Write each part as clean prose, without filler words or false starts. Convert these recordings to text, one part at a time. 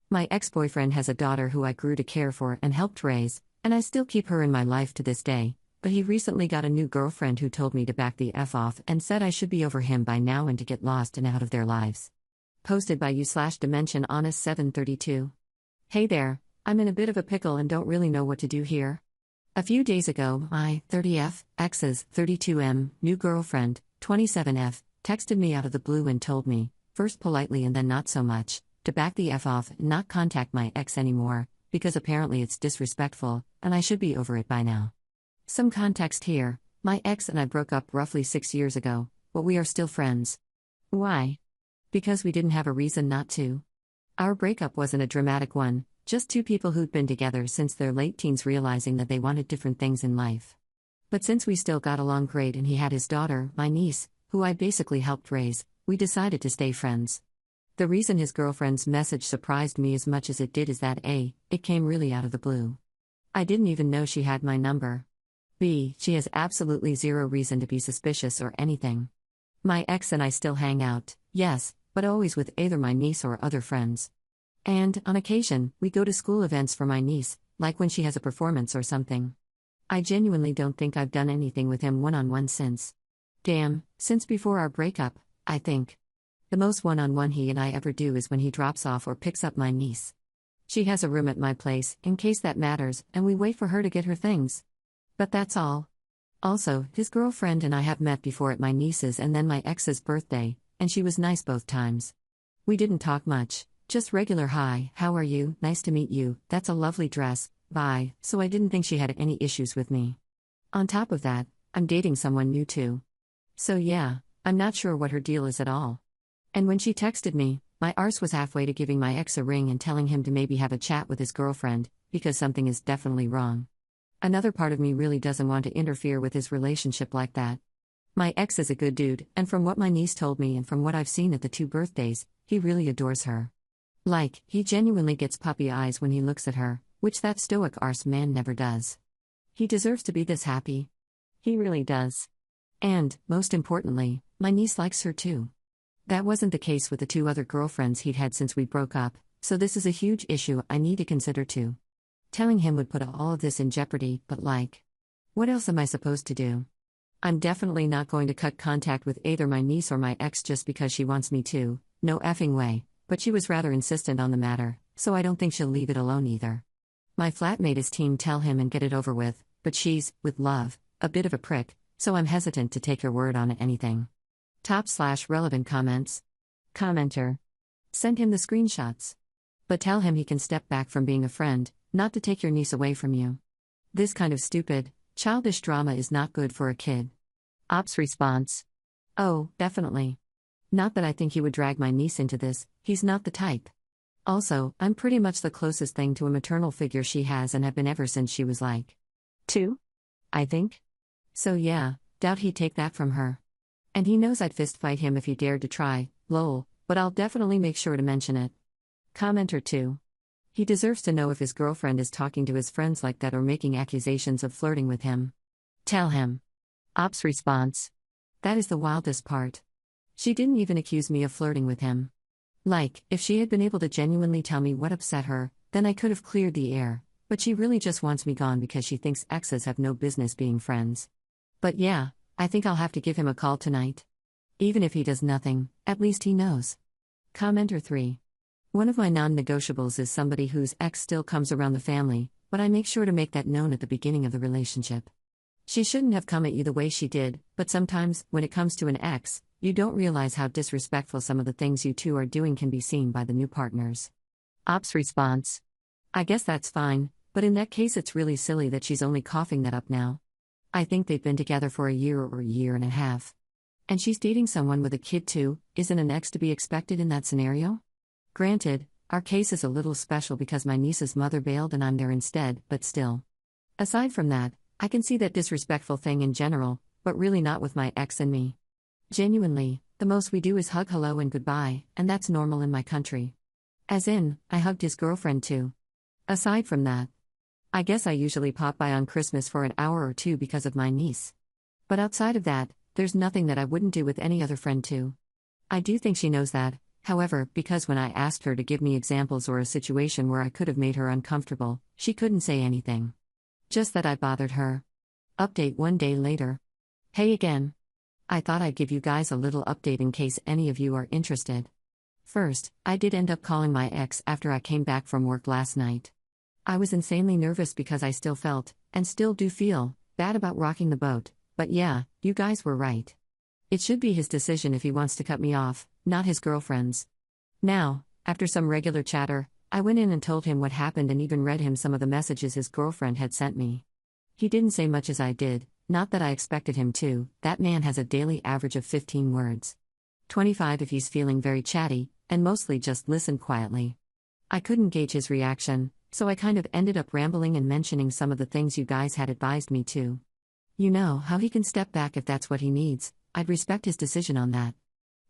My ex-boyfriend has a daughter who I grew to care for and helped raise, and I still keep her in my life to this day, but he recently got a new girlfriend who told me to back the F off and said I should be over him by now and to get lost and out of their lives. Posted by u/Dimension Honest 732. Hey there, I'm in a bit of a pickle and don't really know what to do here. A few days ago, my 30F, ex's 32M, new girlfriend, 27F, texted me out of the blue and told me, first politely and then not so much, to back the F off and not contact my ex anymore, because apparently it's disrespectful, and I should be over it by now. Some context here: my ex and I broke up roughly 6 years ago, but we are still friends. Why? Because we didn't have a reason not to. Our breakup wasn't a dramatic one, just two people who'd been together since their late teens realizing that they wanted different things in life. But since we still got along great and he had his daughter, my niece, who I basically helped raise, we decided to stay friends. The reason his girlfriend's message surprised me as much as it did is that A, it came really out of the blue. I didn't even know she had my number. B, she has absolutely zero reason to be suspicious or anything. My ex and I still hang out, yes, but always with either my niece or other friends. And, on occasion, we go to school events for my niece, like when she has a performance or something. I genuinely don't think I've done anything with him one-on-one since before our breakup, I think. The most one-on-one he and I ever do is when he drops off or picks up my niece. She has a room at my place, in case that matters, and we wait for her to get her things. But that's all. Also, his girlfriend and I have met before at my niece's and then my ex's birthday, and she was nice both times. We didn't talk much, just regular hi, how are you, nice to meet you, that's a lovely dress, bye, so I didn't think she had any issues with me. On top of that, I'm dating someone new too. So yeah, I'm not sure what her deal is at all. And when she texted me, my arse was halfway to giving my ex a ring and telling him to maybe have a chat with his girlfriend, because something is definitely wrong. Another part of me really doesn't want to interfere with his relationship like that. My ex is a good dude, and from what my niece told me and from what I've seen at the 2 birthdays, he really adores her. Like, he genuinely gets puppy eyes when he looks at her, which that stoic arse man never does. He deserves to be this happy. He really does. And, most importantly, my niece likes her too. That wasn't the case with the 2 other girlfriends he'd had since we broke up, so this is a huge issue I need to consider too. Telling him would put all of this in jeopardy, but what else am I supposed to do? I'm definitely not going to cut contact with either my niece or my ex just because she wants me to, no effing way, but she was rather insistent on the matter, so I don't think she'll leave it alone either. My flatmate is team tell him and get it over with, but she's, with love, a bit of a prick, so I'm hesitant to take her word on anything. /relevant comments. Commenter. Send him the screenshots. But tell him he can step back from being a friend, not to take your niece away from you. This kind of stupid, childish drama is not good for a kid. Ops response. Oh, definitely. Not that I think he would drag my niece into this, he's not the type. Also, I'm pretty much the closest thing to a maternal figure she has and have been ever since she was 2? I think. So yeah, doubt he'd take that from her. And he knows I'd fist fight him if he dared to try, lol, but I'll definitely make sure to mention it. Commenter 2. He deserves to know if his girlfriend is talking to his friends like that or making accusations of flirting with him. Tell him. Ops response. That is the wildest part. She didn't even accuse me of flirting with him. If she had been able to genuinely tell me what upset her, then I could have cleared the air, but she really just wants me gone because she thinks exes have no business being friends. But yeah, I think I'll have to give him a call tonight. Even if he does nothing, at least he knows. Commenter 3. One of my non-negotiables is somebody whose ex still comes around the family, but I make sure to make that known at the beginning of the relationship. She shouldn't have come at you the way she did, but sometimes, when it comes to an ex, you don't realize how disrespectful some of the things you two are doing can be seen by the new partners. Ops response. I guess that's fine, but in that case it's really silly that she's only coughing that up now. I think they've been together for a year or a year and a half. And she's dating someone with a kid too, isn't an ex to be expected in that scenario? Granted, our case is a little special because my niece's mother bailed and I'm there instead, but still. Aside from that, I can see that disrespectful thing in general, but really not with my ex and me. Genuinely, the most we do is hug hello and goodbye, and that's normal in my country. As in, I hugged his girlfriend too. Aside from that, I guess I usually pop by on Christmas for an hour or two because of my niece. But outside of that, there's nothing that I wouldn't do with any other friend too. I do think she knows that, However, because when I asked her to give me examples or a situation where I could have made her uncomfortable, she couldn't say anything. Just that I bothered her. Update 1 day later. Hey again. I thought I'd give you guys a little update in case any of you are interested. First, I did end up calling my ex after I came back from work last night. I was insanely nervous because I still felt, and still do feel, bad about rocking the boat, but yeah, you guys were right. It should be his decision if he wants to cut me off, not his girlfriend's. Now, after some regular chatter, I went in and told him what happened and even read him some of the messages his girlfriend had sent me. He didn't say much as I did, not that I expected him to. That man has a daily average of 15 words. 25 if he's feeling very chatty, and mostly just listen quietly. I couldn't gauge his reaction, so I kind of ended up rambling and mentioning some of the things you guys had advised me to. You know how he can step back if that's what he needs. I'd respect his decision on that.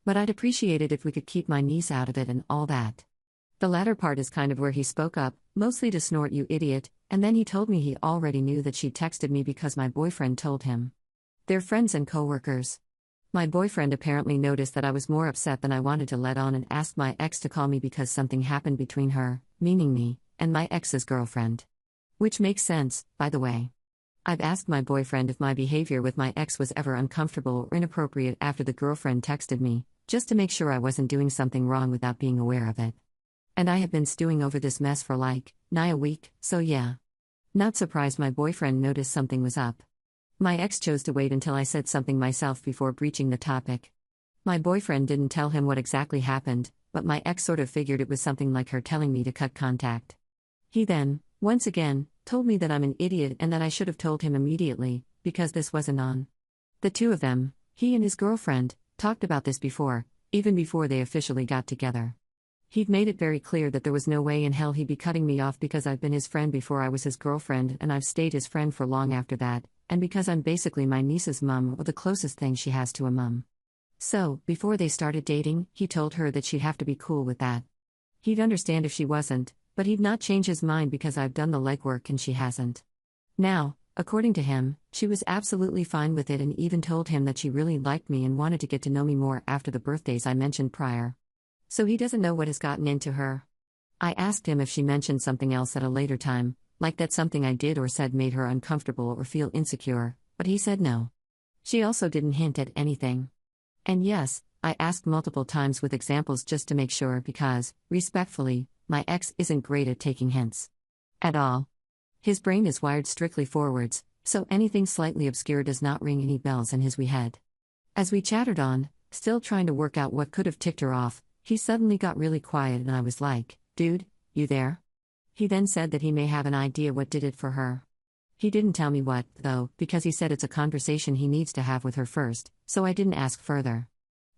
But I'd appreciate it if we could keep my niece out of it and all that. The latter part is kind of where he spoke up, mostly to snort "you idiot," and then he told me he already knew that she texted me because my boyfriend told him. They're friends and co-workers. My boyfriend apparently noticed that I was more upset than I wanted to let on and asked my ex to call me because something happened between her, meaning me, and my ex's girlfriend. Which makes sense, by the way. I've asked my boyfriend if my behavior with my ex was ever uncomfortable or inappropriate after the girlfriend texted me, just to make sure I wasn't doing something wrong without being aware of it. And I have been stewing over this mess for nigh a week, so yeah. Not surprised my boyfriend noticed something was up. My ex chose to wait until I said something myself before breaching the topic. My boyfriend didn't tell him what exactly happened, but my ex sort of figured it was something like her telling me to cut contact. He then, once again, told me that I'm an idiot and that I should have told him immediately, because this wasn't on. The two of them, he and his girlfriend, talked about this before, even before they officially got together. He'd made it very clear that there was no way in hell he'd be cutting me off because I've been his friend before I was his girlfriend and I've stayed his friend for long after that, and because I'm basically my niece's mum or the closest thing she has to a mum. So, before they started dating, he told her that she'd have to be cool with that. He'd understand if she wasn't, but he'd not change his mind because I've done the legwork and she hasn't. Now, according to him, she was absolutely fine with it and even told him that she really liked me and wanted to get to know me more after the birthdays I mentioned prior. So he doesn't know what has gotten into her. I asked him if she mentioned something else at a later time, like that something I did or said made her uncomfortable or feel insecure, but he said no. She also didn't hint at anything. And yes, I asked multiple times with examples just to make sure because, respectfully, my ex isn't great at taking hints. At all. His brain is wired strictly forwards, so anything slightly obscure does not ring any bells in his wee head. As we chattered on, still trying to work out what could have ticked her off, he suddenly got really quiet and I was like, "Dude, you there?" He then said that he may have an idea what did it for her. He didn't tell me what, though, because he said it's a conversation he needs to have with her first, so I didn't ask further.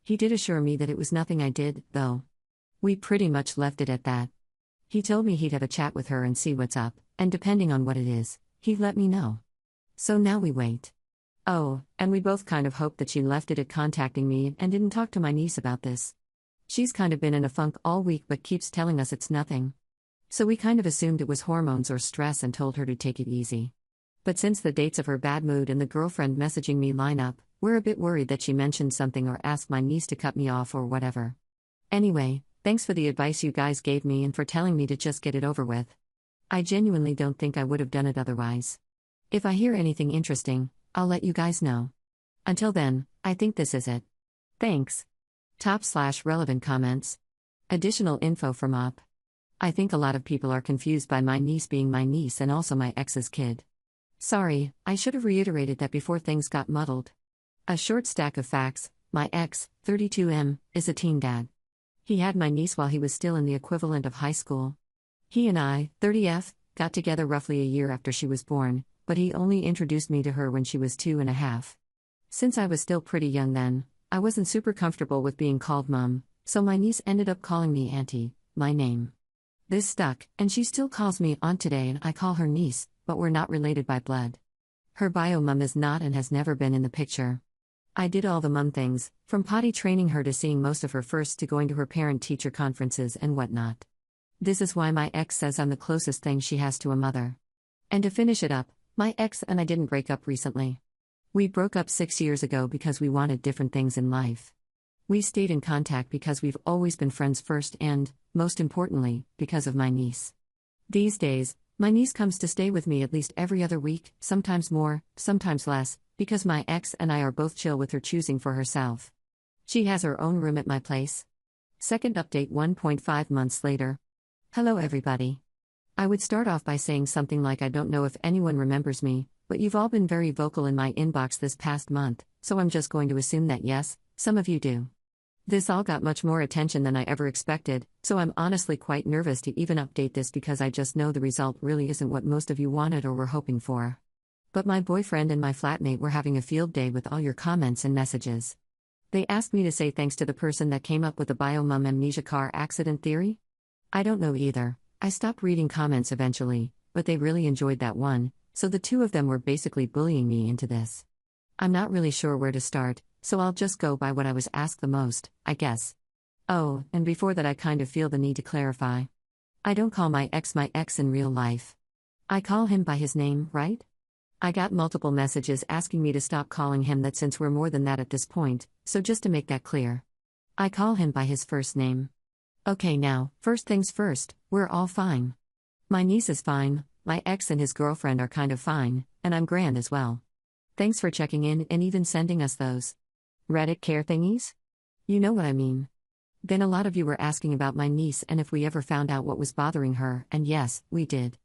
He did assure me that it was nothing I did, though. We pretty much left it at that. He told me he'd have a chat with her and see what's up, and depending on what it is, he'd let me know. So now we wait. Oh, and we both kind of hoped that she left it at contacting me and didn't talk to my niece about this. She's kind of been in a funk all week but keeps telling us it's nothing. So we kind of assumed it was hormones or stress and told her to take it easy. But since the dates of her bad mood and the girlfriend messaging me line up, we're a bit worried that she mentioned something or asked my niece to cut me off or whatever. Anyway, thanks for the advice you guys gave me and for telling me to just get it over with. I genuinely don't think I would have done it otherwise. If I hear anything interesting, I'll let you guys know. Until then, I think this is it. Thanks. Top/relevant comments. Additional info from up. I think a lot of people are confused by my niece being my niece and also my ex's kid. Sorry, I should have reiterated that before things got muddled. A short stack of facts: my ex, 32M, is a teen dad. He had my niece while he was still in the equivalent of high school. He and I, 30F, got together roughly a year after she was born, but he only introduced me to her when she was 2.5. Since I was still pretty young then, I wasn't super comfortable with being called Mum, so my niece ended up calling me Auntie, my name. This stuck, and she still calls me Aunt today and I call her niece, but we're not related by blood. Her bio mum is not and has never been in the picture. I did all the mum things, from potty training her to seeing most of her firsts to going to her parent-teacher conferences and whatnot. This is why my ex says I'm the closest thing she has to a mother. And to finish it up, my ex and I didn't break up recently. We broke up 6 years ago because we wanted different things in life. We stayed in contact because we've always been friends first and, most importantly, because of my niece. These days, my niece comes to stay with me at least every other week, sometimes more, sometimes less, because my ex and I are both chill with her choosing for herself. She has her own room at my place. Second update 1.5 months later. Hello everybody. I would start off by saying something like I don't know if anyone remembers me, but you've all been very vocal in my inbox this past month, so I'm just going to assume that yes, some of you do. This all got much more attention than I ever expected, so I'm honestly quite nervous to even update this because I just know the result really isn't what most of you wanted or were hoping for. But my boyfriend and my flatmate were having a field day with all your comments and messages. They asked me to say thanks to the person that came up with the biomum amnesia car accident theory. I don't know either. I stopped reading comments eventually, but they really enjoyed that one, so the two of them were basically bullying me into this. I'm not really sure where to start, so I'll just go by what I was asked the most, I guess. Oh, and before that I kind of feel the need to clarify. I don't call my ex in real life. I call him by his name, right? I got multiple messages asking me to stop calling him that since we're more than that at this point, so just to make that clear. I call him by his first name. Okay now, first things first, we're all fine. My niece is fine, my ex and his girlfriend are kind of fine, and I'm grand as well. Thanks for checking in and even sending us those Reddit care thingies? You know what I mean. Then a lot of you were asking about my niece and if we ever found out what was bothering her, and yes, we did.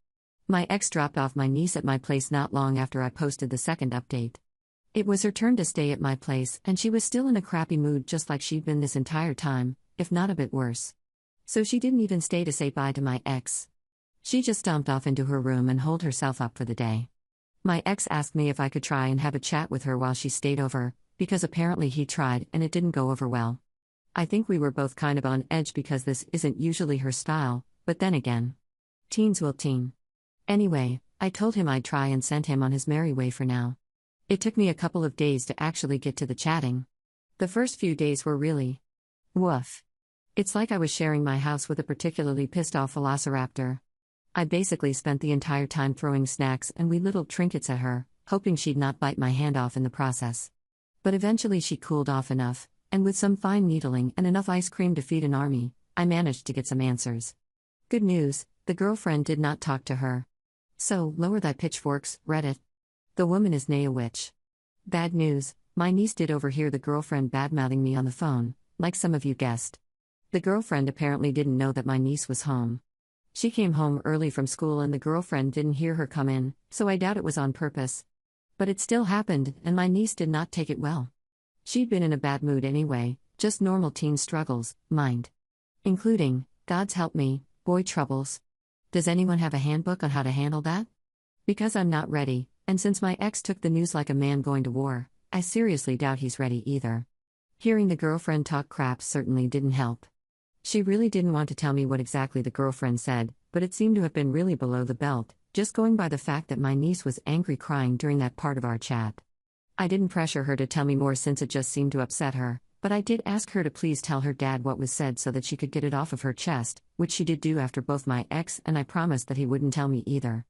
My ex dropped off my niece at my place not long after I posted the second update. It was her turn to stay at my place, and she was still in a crappy mood just like she'd been this entire time, if not a bit worse. So she didn't even stay to say bye to my ex. She just stomped off into her room and holed herself up for the day. My ex asked me if I could try and have a chat with her while she stayed over, because apparently he tried and it didn't go over well. I think we were both kind of on edge because this isn't usually her style, but then again, teens will teen. Anyway, I told him I'd try and send him on his merry way for now. It took me a couple of days to actually get to the chatting. The first few days were really woof. It's like I was sharing my house with a particularly pissed off velociraptor. I basically spent the entire time throwing snacks and wee little trinkets at her, hoping she'd not bite my hand off in the process. But eventually she cooled off enough, and with some fine needling and enough ice cream to feed an army, I managed to get some answers. Good news, the girlfriend did not talk to her. So, lower thy pitchforks, Reddit. The woman is nay a witch. Bad news, my niece did overhear the girlfriend badmouthing me on the phone, like some of you guessed. The girlfriend apparently didn't know that my niece was home. She came home early from school and the girlfriend didn't hear her come in, so I doubt it was on purpose. But it still happened, and my niece did not take it well. She'd been in a bad mood anyway, just normal teen struggles, mind. Including, God's help me, boy troubles. Does anyone have a handbook on how to handle that? Because I'm not ready, and since my ex took the news like a man going to war, I seriously doubt he's ready either. Hearing the girlfriend talk crap certainly didn't help. She really didn't want to tell me what exactly the girlfriend said, but it seemed to have been really below the belt, just going by the fact that my niece was angry crying during that part of our chat. I didn't pressure her to tell me more since it just seemed to upset her, but I did ask her to please tell her dad what was said so that she could get it off of her chest, which she did do after both my ex and I promised that he wouldn't tell me either.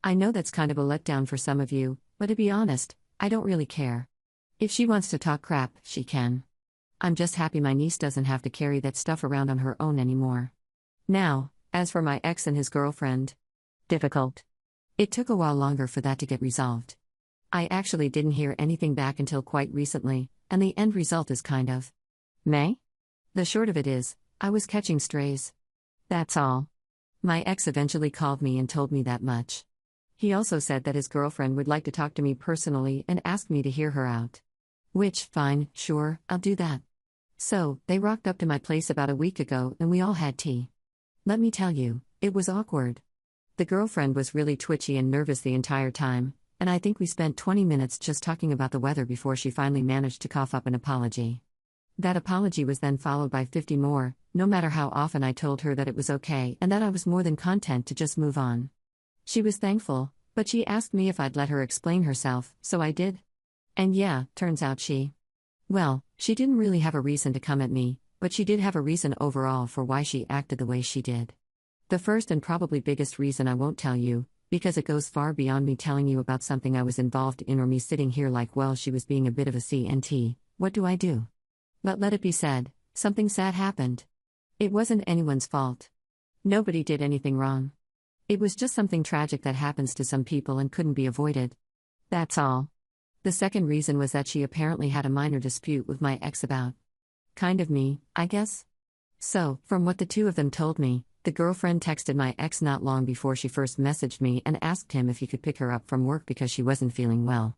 I know that's kind of a letdown for some of you, but to be honest, I don't really care. If she wants to talk crap, she can. I'm just happy my niece doesn't have to carry that stuff around on her own anymore. Now, as for my ex and his girlfriend. Difficult. It took a while longer for that to get resolved. I actually didn't hear anything back until quite recently, and the end result is kind of meh? The short of it is, I was catching strays. That's all. My ex eventually called me and told me that much. He also said that his girlfriend would like to talk to me personally and asked me to hear her out. Which, fine, sure, I'll do that. So, they rocked up to my place about a week ago and we all had tea. Let me tell you, it was awkward. The girlfriend was really twitchy and nervous the entire time, and I think we spent 20 minutes just talking about the weather before she finally managed to cough up an apology. That apology was then followed by 50 more, no matter how often I told her that it was okay and that I was more than content to just move on. She was thankful, but she asked me if I'd let her explain herself, so I did. And yeah, turns out well, she didn't really have a reason to come at me, but she did have a reason overall for why she acted the way she did. The first and probably biggest reason I won't tell you, because it goes far beyond me telling you about something I was involved in or me sitting here like, well, she was being a bit of a CNT, what do? But let it be said, something sad happened. It wasn't anyone's fault. Nobody did anything wrong. It was just something tragic that happens to some people and couldn't be avoided. That's all. The second reason was that she apparently had a minor dispute with my ex about kind of me, I guess. So, from what the two of them told me, the girlfriend texted my ex not long before she first messaged me and asked him if he could pick her up from work because she wasn't feeling well.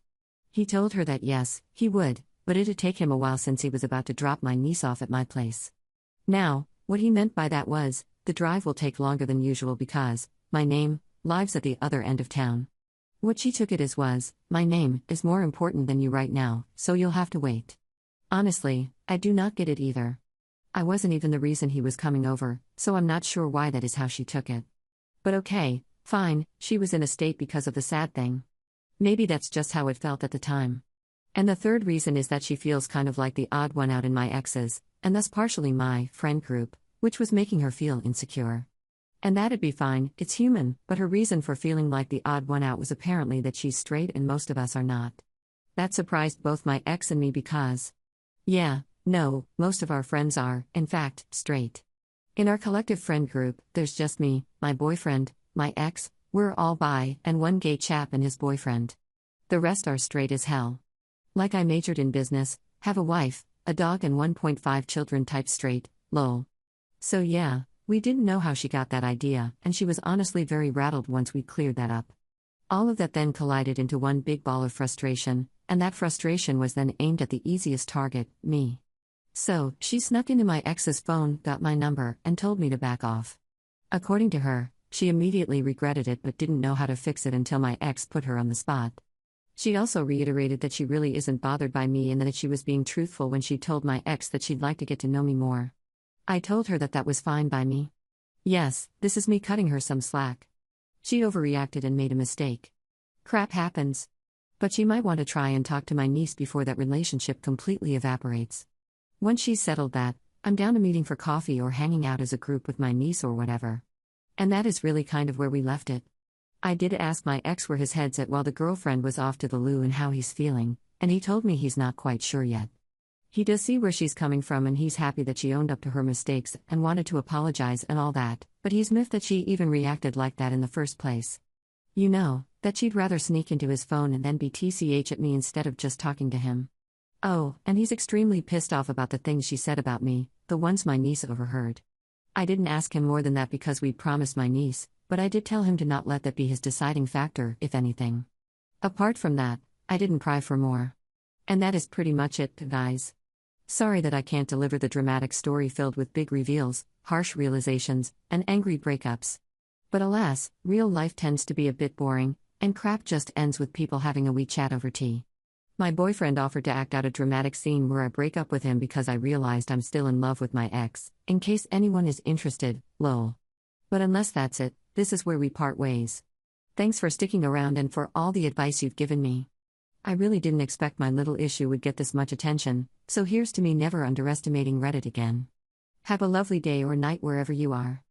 He told her that yes, he would, but it'd take him a while since he was about to drop my niece off at my place. Now, what he meant by that was, the drive will take longer than usual because my name lives at the other end of town. What she took it as was, my name is more important than you right now, so you'll have to wait. Honestly, I do not get it either. I wasn't even the reason he was coming over, so I'm not sure why that is how she took it. But okay, fine, she was in a state because of the sad thing. Maybe that's just how it felt at the time. And the third reason is that she feels kind of like the odd one out in my ex's, and thus partially my friend group, which was making her feel insecure. And that'd be fine, it's human, but her reason for feeling like the odd one out was apparently that she's straight and most of us are not. That surprised both my ex and me because, no, most of our friends are, in fact, straight. In our collective friend group, there's just me, my boyfriend, my ex, we're all bi, and one gay chap and his boyfriend. The rest are straight as hell. Like I majored in business, have a wife, a dog and 1.5 children type straight, lol. So yeah. We didn't know how she got that idea, and she was honestly very rattled once we cleared that up. All of that then collided into one big ball of frustration, and that frustration was then aimed at the easiest target, me. So, she snuck into my ex's phone, got my number, and told me to back off. According to her, she immediately regretted it but didn't know how to fix it until my ex put her on the spot. She also reiterated that she really isn't bothered by me and that she was being truthful when she told my ex that she'd like to get to know me more. I told her that was fine by me. Yes, this is me cutting her some slack. She overreacted and made a mistake. Crap happens. But she might want to try and talk to my niece before that relationship completely evaporates. Once she's settled that, I'm down to meeting for coffee or hanging out as a group with my niece or whatever. And that is really kind of where we left it. I did ask my ex where his head's at while the girlfriend was off to the loo and how he's feeling, and he told me he's not quite sure yet. He does see where she's coming from and he's happy that she owned up to her mistakes and wanted to apologize and all that, but he's miffed that she even reacted like that in the first place. You know, that she'd rather sneak into his phone and then be TCH at me instead of just talking to him. Oh, and he's extremely pissed off about the things she said about me, the ones my niece overheard. I didn't ask him more than that because we'd promised my niece, but I did tell him to not let that be his deciding factor, if anything. Apart from that, I didn't pry for more. And that is pretty much it, guys. Sorry that I can't deliver the dramatic story filled with big reveals, harsh realizations, and angry breakups. But alas, real life tends to be a bit boring, and crap just ends with people having a wee chat over tea. My boyfriend offered to act out a dramatic scene where I break up with him because I realized I'm still in love with my ex, in case anyone is interested, lol. But unless that's it, this is where we part ways. Thanks for sticking around and for all the advice you've given me. I really didn't expect my little issue would get this much attention, so here's to me never underestimating Reddit again. Have a lovely day or night wherever you are.